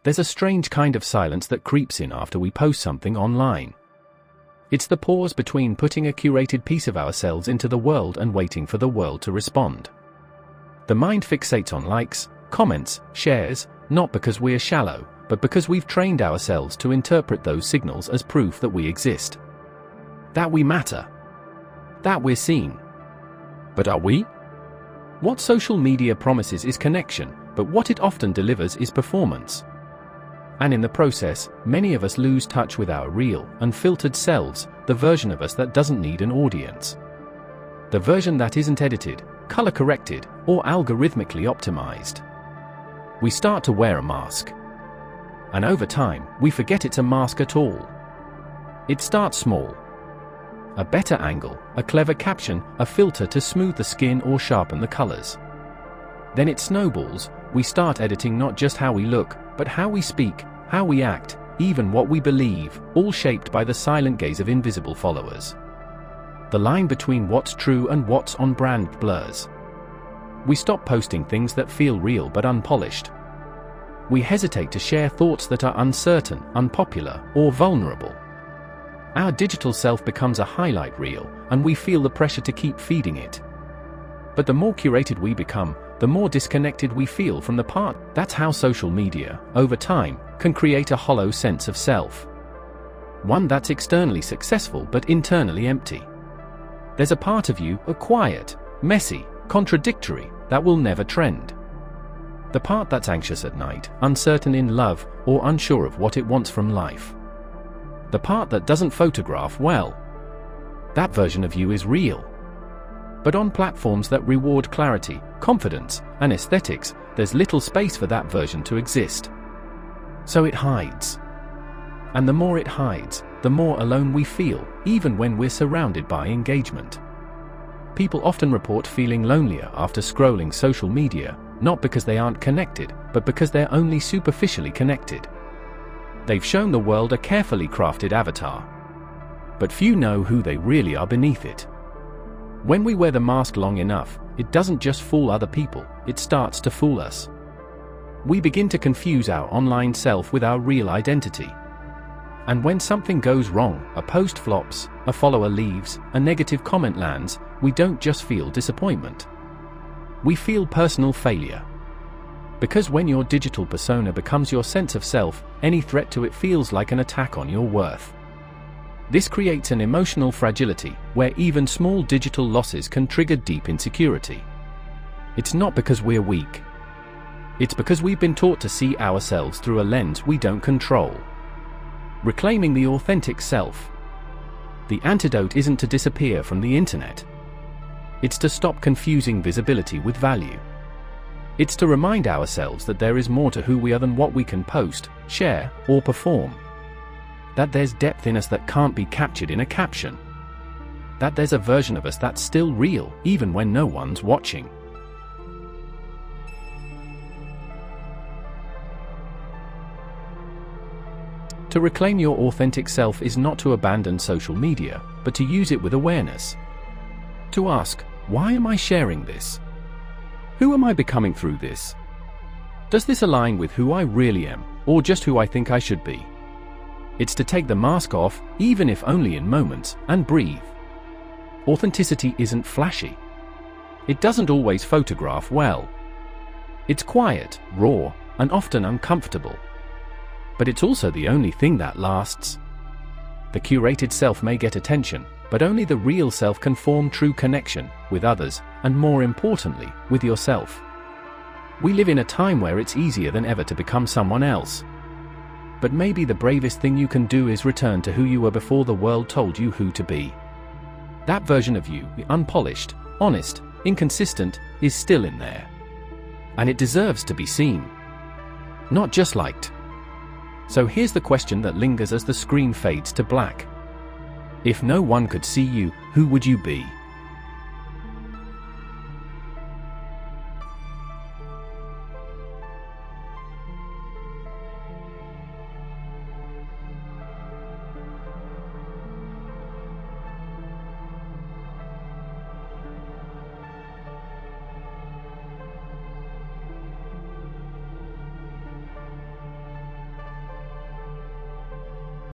There's a strange kind of silence that creeps in after we post something online. It's the pause between putting a curated piece of ourselves into the world and waiting for the world to respond. The mind fixates on likes, comments, shares, not because we're shallow, but because we've trained ourselves to interpret those signals as proof that we exist. That we matter. That we're seen. But are we? What social media promises is connection, but what it often delivers is performance. And in the process, many of us lose touch with our real, unfiltered selves, the version of us that doesn't need an audience. The version that isn't edited, color-corrected, or algorithmically optimized. We start to wear a mask. And over time, we forget it's a mask at all. It starts small. A better angle, a clever caption, a filter to smooth the skin or sharpen the colors. Then it snowballs. We start editing not just how we look, but how we speak, how we act, even what we believe, all shaped by the silent gaze of invisible followers. The line between what's true and what's on brand blurs. We stop posting things that feel real but unpolished. We hesitate to share thoughts that are uncertain, unpopular, or vulnerable. Our digital self becomes a highlight reel, and we feel the pressure to keep feeding it. But the more curated we become, the more disconnected we feel from the part. That's how social media, over time, can create a hollow sense of self. One that's externally successful but internally empty. There's a part of you, a quiet, messy, contradictory, that will never trend. The part that's anxious at night, uncertain in love, or unsure of what it wants from life. The part that doesn't photograph well. That version of you is real. But on platforms that reward clarity, confidence, and aesthetics, there's little space for that version to exist. So it hides. And the more it hides, the more alone we feel, even when we're surrounded by engagement. People often report feeling lonelier after scrolling social media, not because they aren't connected, but because they're only superficially connected. They've shown the world a carefully crafted avatar. But few know who they really are beneath it. When we wear the mask long enough, it doesn't just fool other people, it starts to fool us. We begin to confuse our online self with our real identity. And when something goes wrong, a post flops, a follower leaves, a negative comment lands, we don't just feel disappointment. We feel personal failure. Because when your digital persona becomes your sense of self, any threat to it feels like an attack on your worth. This creates an emotional fragility, where even small digital losses can trigger deep insecurity. It's not because we're weak. It's because we've been taught to see ourselves through a lens we don't control. Reclaiming the authentic self. The antidote isn't to disappear from the internet. It's to stop confusing visibility with value. It's to remind ourselves that there is more to who we are than what we can post, share, or perform. That there's depth in us that can't be captured in a caption. That there's a version of us that's still real, even when no one's watching. To reclaim your authentic self is not to abandon social media, but to use it with awareness. To ask, why am I sharing this? Who am I becoming through this? Does this align with who I really am, or just who I think I should be? It's to take the mask off, even if only in moments, and breathe. Authenticity isn't flashy. It doesn't always photograph well. It's quiet, raw, and often uncomfortable. But it's also the only thing that lasts. The curated self may get attention, but only the real self can form true connection with others, and more importantly, with yourself. We live in a time where it's easier than ever to become someone else. But maybe the bravest thing you can do is return to who you were before the world told you who to be. That version of you, unpolished, honest, inconsistent, is still in there. And it deserves to be seen. Not just liked. So here's the question that lingers as the screen fades to black. If no one could see you, who would you be?